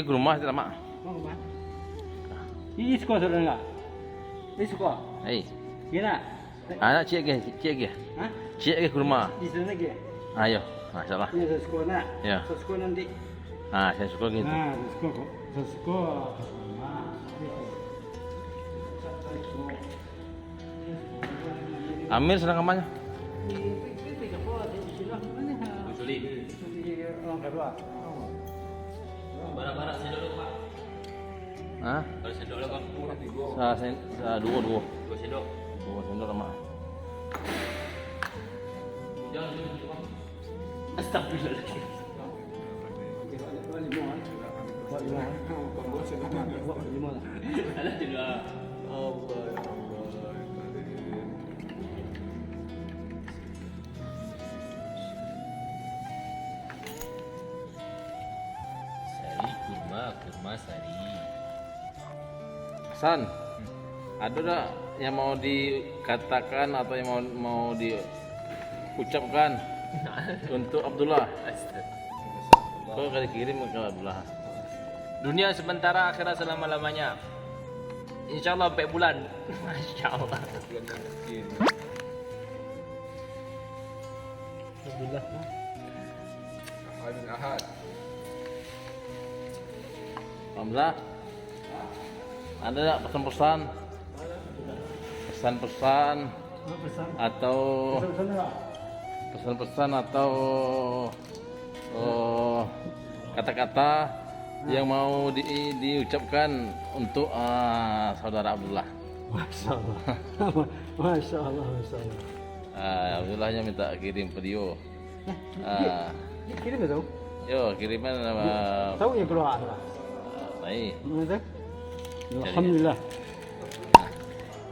ke rumah tidak mak? Mau ke mana? Ini sekolah sudah enggak? Ini sekolah. Hei, Gila. anak cik ke? Hah? Cik ke rumah. Di sana lagi. Ayo, masalah. Ini ada sekolah nak. Ya. Sekolah nanti. Saya suka gitu. Nah, sekolah kok. Sekolah. Amir sedang kemana? Orang kedua. Bara-bara sendok Pak. Hah? Bara sendok Pak. Dua. 2 sendok. Dua sendok mak. Jangan dulu Pak. Astagfirullahaladzim. Ada juga. Sari kurma sari. San, ada tak yang mau dikatakan atau yang mau diucapkan untuk Abdullah? Kau akan dikirim ke Abdullah. Dunia sementara, akhirat selama-lamanya. Insyaallah 4 bulan. Masyaallah. Alhamdulillah. Hamzah, ada tak pesan-pesan? Pesan-pesan atau pesan-pesan atau kata-kata yang mau diucapkan untuk saudara Abdullah. Masya Allah. Masya Allah. Masya Allah. Abdullahnya minta kirim video. Kirim tahu? Yo kiriman Tahu ya keluar. baik. Mana? Alhamdulillah.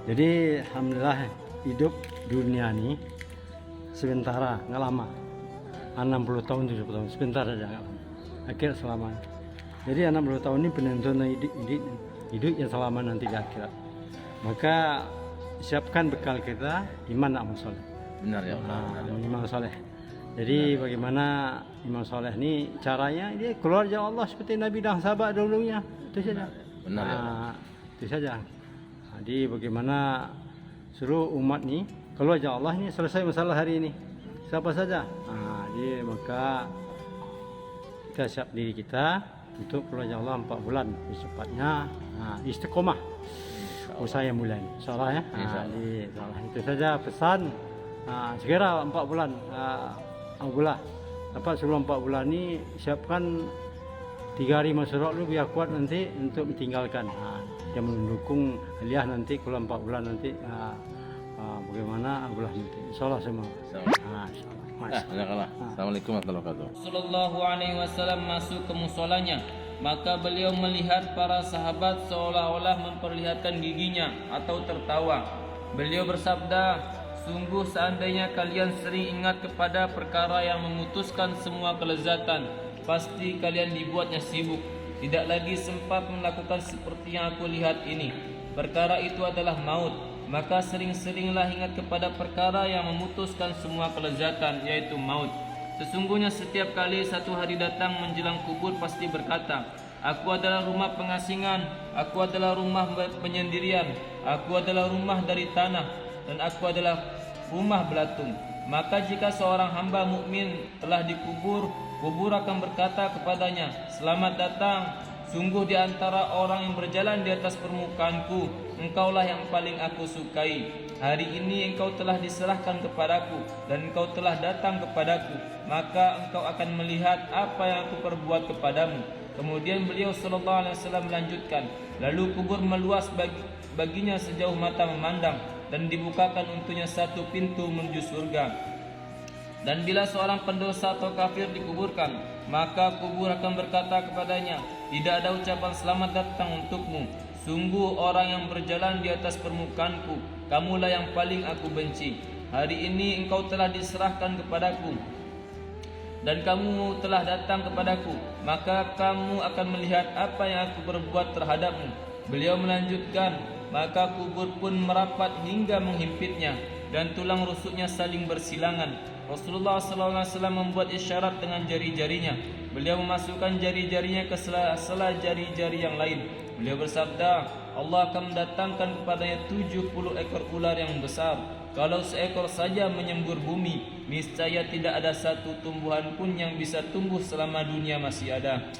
Jadi alhamdulillah hidup dunia ini sementara, nggak lama. 60 tahun 70 tahun sebentar aja nggak lama. Akhir selamanya. Jadi 60 tahun ini penentuan hidup yang selama nanti di akhirat. Maka siapkan bekal kita iman amal soleh. Benar ya. Iman soleh. Jadi bagaimana iman soleh ini caranya dia keluar jalan Allah seperti Nabi dan sahabat dulunya. Itu saja. Benar ya. Itu saja. Jadi bagaimana seluruh umat ini keluar jalan Allah ini selesai masalah hari ini. Siapa saja. Jadi maka kita siap diri kita untuk keluar jalan Allah 4 bulan secepatnya. Istiqomah. Usaha yang mulai. Insyaallah ya. Insyaallah. Itu saja pesan. Segera 4 bulan. Alhamdulillah. Dapat sebelum 4 bulan ini siapkan 3 hari masyarakat lu biar kuat nanti untuk ditinggalkan. Yang mendukung Aliyah nanti kalau 4 bulan nanti bagaimana Alhamdulillah nanti. Insyaallah semua. Insyaallah. Assalamualaikum warahmatullahi wabarakatuh. Sallallahu alaihi wasallam masuk ke musolanya, maka beliau melihat para sahabat seolah-olah memperlihatkan giginya atau tertawa. Beliau bersabda, sungguh seandainya kalian sering ingat kepada perkara yang memutuskan semua kelezatan, pasti kalian dibuatnya sibuk, tidak lagi sempat melakukan seperti yang aku lihat ini. Perkara itu adalah maut. Maka sering-seringlah ingat kepada perkara yang memutuskan semua kelezatan, yaitu maut. Sesungguhnya setiap kali satu hari datang menjelang kubur pasti berkata, aku adalah rumah pengasingan, aku adalah rumah penyendirian, aku adalah rumah dari tanah, dan aku adalah rumah belatung. Maka jika seorang hamba mukmin telah dikubur, kubur akan berkata kepadanya, selamat datang. Sungguh di antara orang yang berjalan di atas permukaanku, engkaulah yang paling aku sukai. Hari ini engkau telah diserahkan kepadaku dan engkau telah datang kepadaku, maka engkau akan melihat apa yang aku perbuat kepadamu. Kemudian beliau sallallahu alaihi wasallam melanjutkan, lalu kubur meluas baginya sejauh mata memandang dan dibukakan untuknya satu pintu menuju surga. Dan bila seorang pendosa atau kafir dikuburkan, maka kubur akan berkata kepadanya, tidak ada ucapan selamat datang untukmu. Sungguh orang yang berjalan di atas permukaanku, kamulah yang paling aku benci. Hari ini engkau telah diserahkan kepadaku dan kamu telah datang kepadaku, maka kamu akan melihat apa yang aku berbuat terhadapmu. Beliau melanjutkan, maka kubur pun merapat hingga menghimpitnya dan tulang rusuknya saling bersilangan. Rasulullah SAW membuat isyarat dengan jari-jarinya. beliau memasukkan jari-jarinya ke sela-sela jari-jari yang lain. Beliau bersabda, Allah akan mendatangkan kepadanya 70 ekor ular yang besar. Kalau seekor saja menyembur bumi, niscaya tidak ada satu tumbuhan pun yang bisa tumbuh selama dunia masih ada.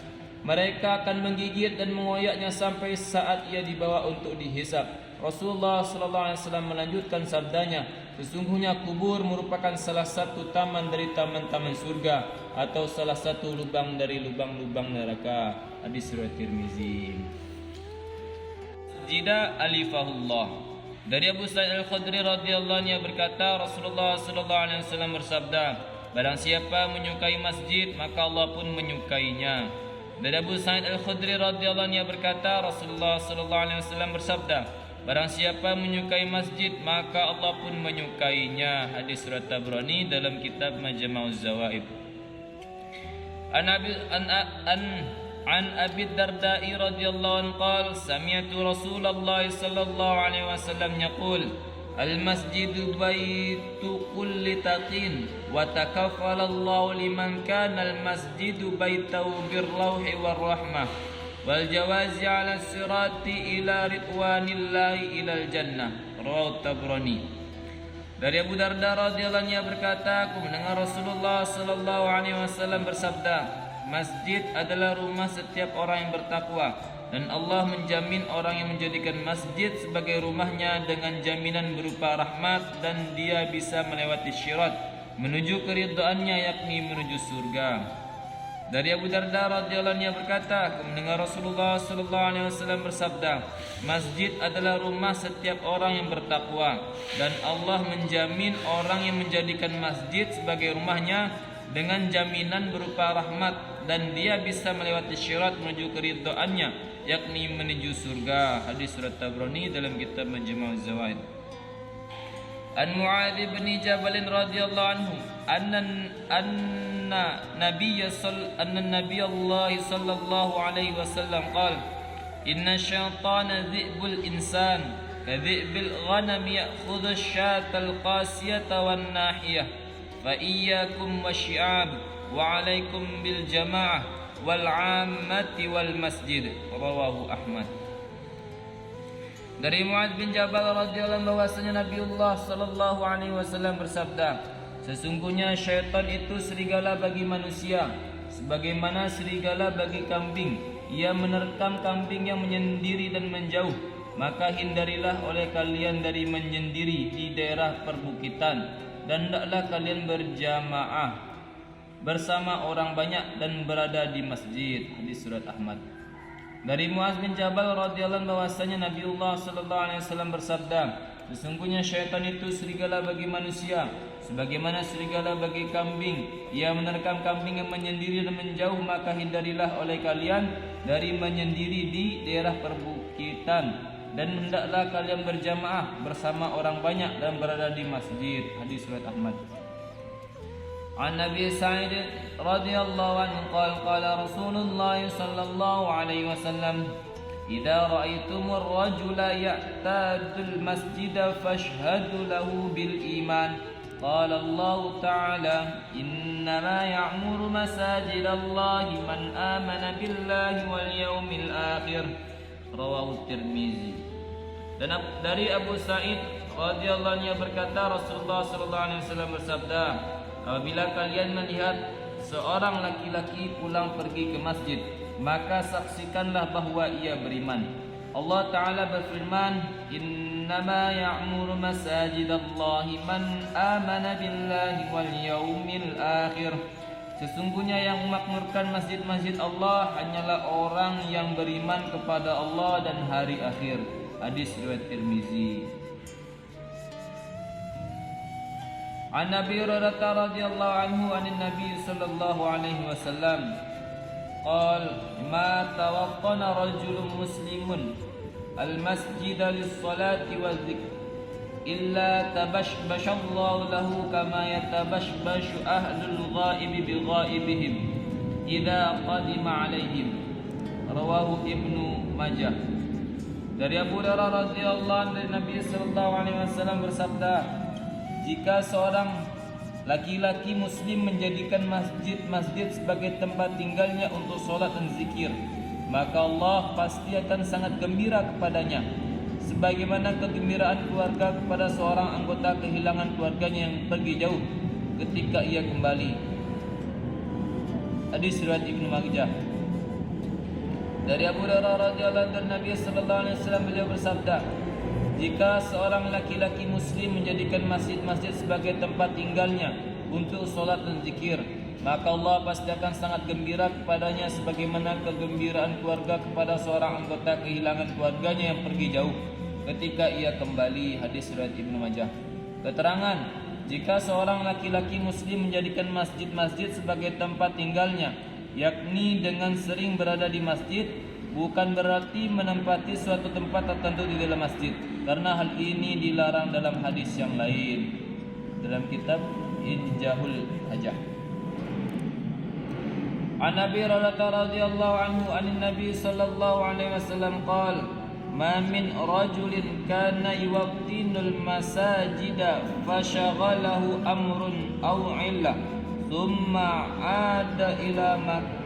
Mereka akan menggigit dan mengoyaknya sampai saat ia dibawa untuk dihisab. Rasulullah SAW melanjutkan sabdanya, sesungguhnya kubur merupakan salah satu taman dari taman-taman surga atau salah satu lubang dari lubang-lubang neraka. Hadis riwayat Tirmizi. Jida alifahullah. Dari Abu Sa'id Al-Khudri radhiyallahu anhu berkata, Rasulullah sallallahu alaihi wasallam bersabda, barang siapa menyukai masjid, maka Allah pun menyukainya. Dari Abu Sa'id Al-Khudri radhiyallahu anhu berkata, Rasulullah sallallahu alaihi wasallam bersabda, barang siapa menyukai masjid, maka Allah pun menyukainya. Hadis riwayat Tabrani dalam kitab Majma'uz Zawaid. An Abi Darda'i radhiyallahu anhu qala sami'tu Rasulullah sallallahu alaihi wasallam yaqul al-masjidu baitu kulli taqin wa takaffala Allah liman kana al-masjidu baitahu birrauhi warahmah wal jawazi 'ala sirati ila ridwanillahi ilal jannah. Rawahu Tabrani. Dari Abu Darda radhiyallahu anhu berkata, aku mendengar Rasulullah sallallahu alaihi wasallam bersabda, masjid adalah rumah setiap orang yang bertakwa, dan Allah menjamin orang yang menjadikan masjid sebagai rumahnya dengan jaminan berupa rahmat, dan dia bisa melewati syirat menuju keridhaannya, yakni menuju surga. Dari Abu Darda radhiyallahu anhu berkata, aku mendengar Rasulullah sallallahu alaihi wasallam bersabda, masjid adalah rumah setiap orang yang bertakwa, dan Allah menjamin orang yang menjadikan masjid sebagai rumahnya dengan jaminan berupa rahmat, dan dia bisa melewati syirat menuju keridhaannya, yakni menuju surga. Hadis surat Tabrani dalam kitab Majma'uz Zawaid. An Mu'adz bin Jabal radhiyallahu anhu anna Nabiy Allah sallallahu alaihi wasallam qala inna syaitana dhi'bul insan kadhi'bil ghanam ya'khudhu asy-syatal qasiyata wan nahiyah fa iyyakum wasyi'ab wa 'alaikum bil jama'ah wal 'ammati wal masjid. Rawahu Ahmad. Dari Mu'adz bin Jabal radhiyallahu anhu bahwasanya Nabiullah sallallahu alaihi wasallam bersabda, sesungguhnya syaitan itu serigala bagi manusia sebagaimana serigala bagi kambing. Ia menerkam kambing yang menyendiri dan menjauh, maka hindarilah oleh kalian dari menyendiri di daerah perbukitan, dan hendaklah kalian berjamaah bersama orang banyak dan berada di masjid. Hadis surat Ahmad. Dari Mu'adz bin Jabal radhiyallahu anhu bahwasanya Nabiullah sallallahu alaihi wasallam bersabda, sesungguhnya syaitan itu serigala bagi manusia sebagaimana serigala bagi kambing. Ia menerkam kambing yang menyendiri dan menjauh, maka hindarilah oleh kalian dari menyendiri di daerah perbukitan, dan hendaklah kalian berjamaah bersama orang banyak dan berada di masjid. Hadis riwayat Ahmad. An Nabi Sa'id radhiyallahu anhu qala Rasulullah sallallahu alaihi wasallam, idza ra'aitumur rajula ya'tadul masjida fashhadu lahu bil iman. Qala Allah Ta'ala, innama ya'muru masajidallahi man amana billahi wal yawmil akhir. Rawahu Tirmizi. Dan dari Abu Sa'id radhiyallahu anhu berkata, Rasulullah sallallahu alaihi wasallam bersabda, apabila kalian melihat seorang laki-laki pulang pergi ke masjid, maka saksikanlah bahwa ia beriman. Allah Ta'ala berfirman, innama ya'muru masajidallahi man amana billahi wal yawmil akhir. Sesungguhnya yang memakmurkan masjid-masjid Allah hanyalah orang yang beriman kepada Allah dan hari akhir. Hadis riwayat Tirmizi. An Abi Hurairah radhiyallahu anhu anin Nabi sallallahu alaihi wasallam qala ma tawaqqana rajulun muslimun al-masjida lis-salati wadh-dhikr illa tabashbashallahu lahu kama yatabashbashu ahlul ghaib bi ghaibihim idza qadima alaihim. Rawahu Ibnu Majah. Dari Abu Hurairah radhiyallahu anhu dari Nabi sallallahu alaihi wasallam bersabda, jika seorang laki-laki muslim menjadikan masjid-masjid sebagai tempat tinggalnya untuk solat dan zikir, maka Allah pasti akan sangat gembira kepadanya, sebagaimana kegembiraan keluarga kepada seorang anggota kehilangan keluarganya yang pergi jauh ketika ia kembali. Hadis riwayat Ibnu Majah. Dari Abu Hurairah radhiyallahu anhu, Nabi sallallahu alaihi wasallam beliau bersabda, jika seorang laki-laki muslim menjadikan masjid-masjid sebagai tempat tinggalnya untuk solat dan zikir, maka Allah pasti akan sangat gembira kepadanya sebagaimana kegembiraan keluarga kepada seorang anggota kehilangan keluarganya yang pergi jauh ketika ia kembali. Hadis riwayat Ibnu Majah. Keterangan, jika seorang laki-laki muslim menjadikan masjid-masjid sebagai tempat tinggalnya, yakni dengan sering berada di masjid, bukan berarti menempati suatu tempat tertentu di dalam masjid, karena hal ini dilarang dalam hadis yang lain dalam kitab Injahul Hajah. An Abi Hurairah radhiyallahu anhu anin Nabi sallallahu alaihi wasallam qala ma min rajulin kana yuwaqtinul masajida fashaghalahu amrun aw illah thumma ada ila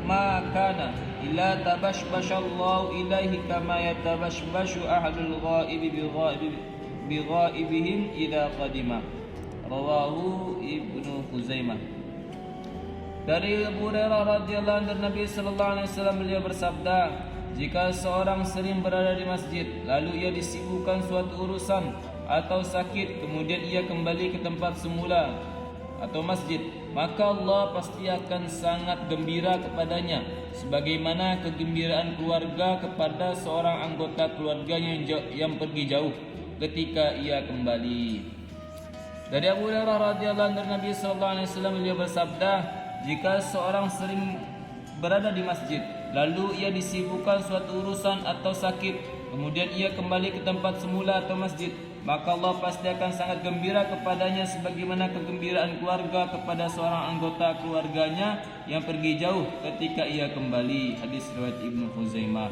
ma kana illa tabashbashallahu ilaihi kama yatabashbashu ahadul ghaibi bi ghaibihim idza qadima. Rawahu Ibnu Khuzaimah. Dari Abu Hurairah radhiyallahu anhu, Nabi sallallahu alaihi wasallam beliau bersabda, jika seorang sering berada di masjid lalu ia disibukkan suatu urusan atau sakit, kemudian ia kembali ke tempat semula atau masjid, maka Allah pasti akan sangat gembira kepadanya sebagaimana kegembiraan keluarga kepada seorang anggota keluarganya yang pergi jauh ketika ia kembali. Dari Abu Hurairah radhiyallahu anhu, Nabi sallallahu alaihi wasallam beliau bersabda, jika seorang sering berada di masjid lalu ia disibukkan suatu urusan atau sakit, kemudian ia kembali ke tempat semula atau masjid, maka Allah pasti akan sangat gembira kepadanya sebagaimana kegembiraan keluarga kepada seorang anggota keluarganya yang pergi jauh ketika ia kembali. Hadis riwayat Ibnu Khuzaimah.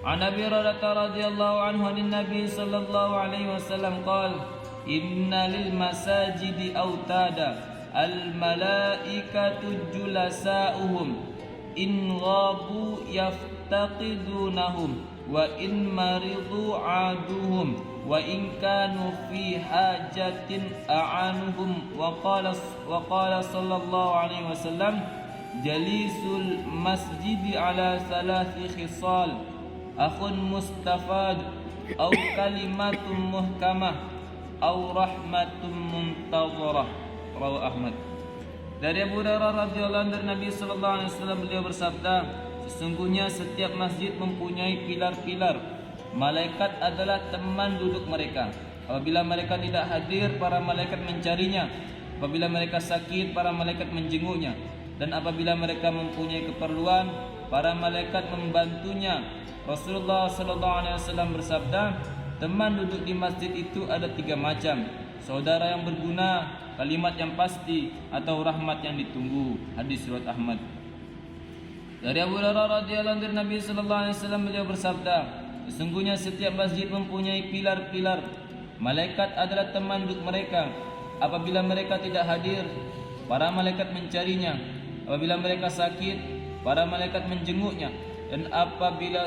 An Abi Hurairah radhiyallahu anhu anin Nabi sallallahu alaihi wasallam qala inna lil masajidi autada al malaikatu julasa'uhum in ghabu yaftaqidunahum wa in maridu aduhum wa in kanu fi hajatin a'anuhum wa qala sallallahu alaihi wasallam jalisul masjidi ala thalathi khisal akhun mustafad au kalimatun muhkamah au rahmatun muntazarah. Rawahu Ahmad. Dari Abu Hurairah radhiyallahu anhu, Nabi sallallahu alaihi wasallam beliau bersabda, sesungguhnya setiap masjid mempunyai pilar-pilar. Malaikat adalah teman duduk mereka. Apabila mereka tidak hadir, para malaikat mencarinya. Apabila mereka sakit, para malaikat menjenguknya. Dan apabila mereka mempunyai keperluan, para malaikat membantunya. Rasulullah sallallahu alaihi wasallam bersabda, teman duduk di masjid itu ada 3 macam: saudara yang berguna, kalimat yang pasti, atau rahmat yang ditunggu. Hadis riwayat Ahmad. Dari Abu Hurairah radhiyallahu anhu, Nabi sallallahu alaihi wasallam beliau bersabda, sesungguhnya setiap masjid mempunyai pilar-pilar. Malaikat adalah teman duduk mereka. Apabila mereka tidak hadir, para malaikat mencarinya. Apabila mereka sakit, para malaikat menjenguknya. Dan apabila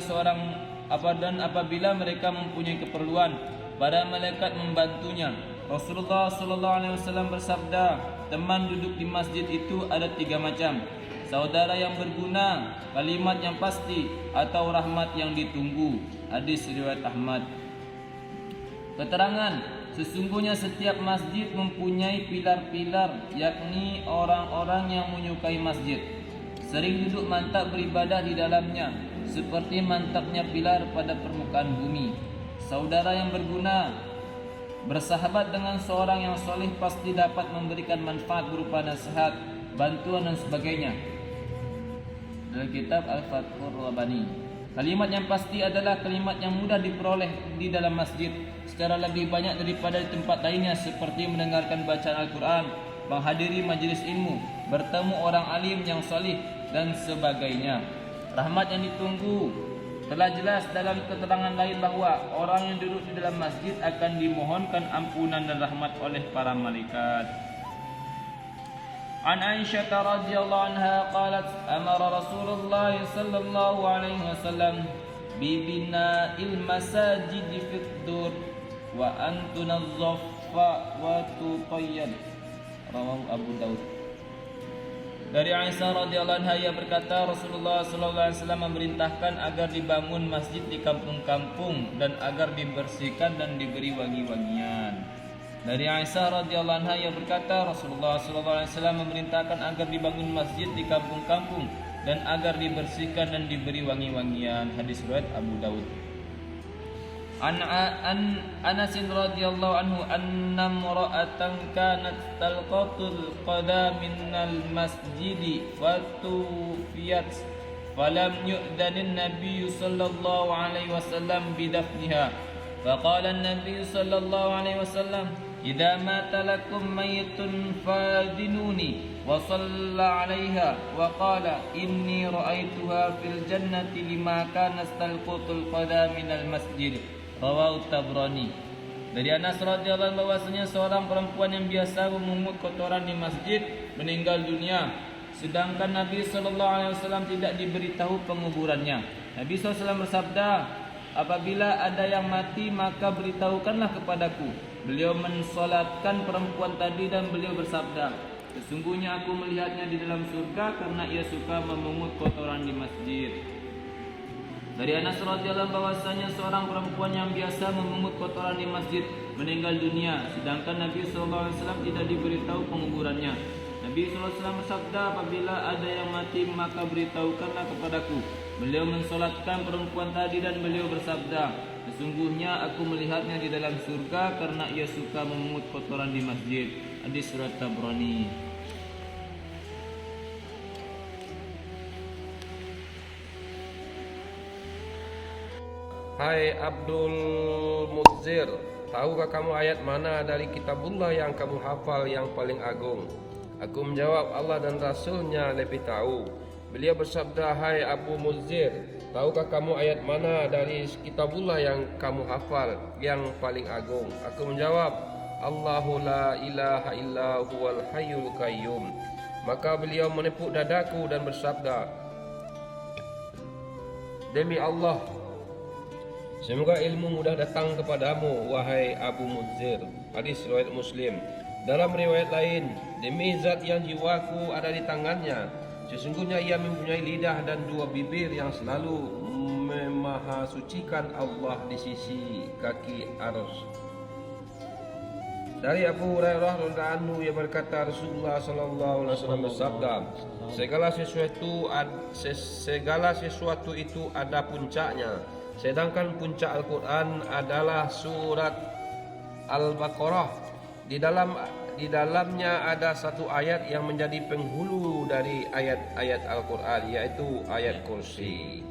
mereka mempunyai keperluan, para malaikat membantunya. Rasulullah sallallahu alaihi wasallam bersabda, teman duduk di masjid itu ada 3 macam: saudara yang berguna, kalimat yang pasti, atau rahmat yang ditunggu. Hadis riwayat Ahmad. Keterangan, sesungguhnya setiap masjid mempunyai pilar-pilar, yakni orang-orang yang menyukai masjid, sering duduk mantap beribadah di dalamnya, seperti mantapnya pilar pada permukaan bumi. Saudara yang berguna, bersahabat dengan seorang yang soleh pasti dapat memberikan manfaat berupa nasihat, bantuan dan sebagainya. Dalam kitab Al-Fathur Rabbani, kalimat yang pasti adalah kalimat yang mudah diperoleh di dalam masjid secara lebih banyak daripada di tempat lainnya, seperti mendengarkan bacaan Al-Quran, menghadiri majlis ilmu, bertemu orang alim yang soleh dan sebagainya. Rahmat yang ditunggu, telah jelas dalam keterangan lain bahawa orang yang duduk di dalam masjid akan dimohonkan ampunan dan rahmat oleh para malaikat. عن عائشة رضي الله عنها قالت أمر رسول الله صلى الله عليه وسلم ببناء المساجد في الدور وأن تنظف وتطيب. Rawahu Abu Daud. Dari Aisyah radhiyallahu anha ia berkata Rasulullah sallallahu alaihi wasallam memerintahkan agar dibangun masjid di kampung-kampung dan agar dibersihkan dan diberi wangi-wangian. Dari Aisyah radhiyallahu anha ia berkata Rasulullah sallallahu alaihi wasallam memerintahkan agar dibangun masjid di kampung-kampung dan agar dibersihkan dan diberi wangi-wangian. Hadis riwayat Abu Daud. An Anas radhiyallahu anhu anna imra'atan kanat talqatul qada minal masjidi wa tufiyat falam yu'danin nabiy sallallahu alaihi wasallam bidafniha faqala an-nabiy sallallahu alaihi wasallam idza mata lakum mayyitun fadinuni wa shalla 'alaiha wa qala inni ra'aituha fil jannati lima kana talqatul qada minal masjid. Rawahu Tabrani. Dari Anas radhiyallahu anhu bahwasanya seorang perempuan yang biasa memungut kotoran di masjid meninggal dunia, sedangkan Nabi sallallahu alaihi wasallam tidak diberitahu penguburannya. Nabi sallallahu alaihi wasallam bersabda, "Apabila ada yang mati maka beritahukanlah kepadaku." Beliau mensolatkan perempuan tadi dan beliau bersabda, "Sesungguhnya aku melihatnya di dalam surga karena ia suka memungut kotoran di masjid." Dari Anas radhiyallahu bahwasanya seorang perempuan yang biasa memungut kotoran di masjid meninggal dunia, sedangkan Nabi sallallahu alaihi wasallam tidak diberitahu penguburannya. Nabi sallallahu alaihi wasallam bersabda, "Apabila ada yang mati maka beritahukanlah kepadaku." Beliau mensolatkan perempuan tadi dan beliau bersabda, "Sesungguhnya aku melihatnya di dalam surga karena ia suka memungut kotoran di masjid." Hadis riwayat Tabrani. Hai Abdul Muzzir, tahukah kamu ayat mana dari kitabullah yang kamu hafal yang paling agung? Aku menjawab, Allah dan Rasulnya lebih tahu. Beliau bersabda, hai Abu Muzzir, tahukah kamu ayat mana dari kitabullah yang kamu hafal yang paling agung? Aku menjawab, Allahu la ilaha illa huwal hayyul qayyum. Maka beliau menepuk dadaku dan bersabda, demi Allah, semoga ilmu mudah datang kepadamu, wahai Abu Muzzir. Hadis riwayat Muslim. Dalam riwayat lain, demi zat yang jiwaku ada di tangannya, sesungguhnya ia mempunyai lidah dan dua bibir yang selalu memahasucikan Allah di sisi kaki arsy. Dari Abu Hurairah radhiyallahu anhu ia berkata, Rasulullah sallallahu alaihi wasallam bersabda, segala sesuatu itu ada puncaknya. Sedangkan puncak Al-Quran adalah surat Al-Baqarah. Di dalamnya ada satu ayat yang menjadi penghulu dari ayat-ayat Al-Quran, yaitu ayat kursi.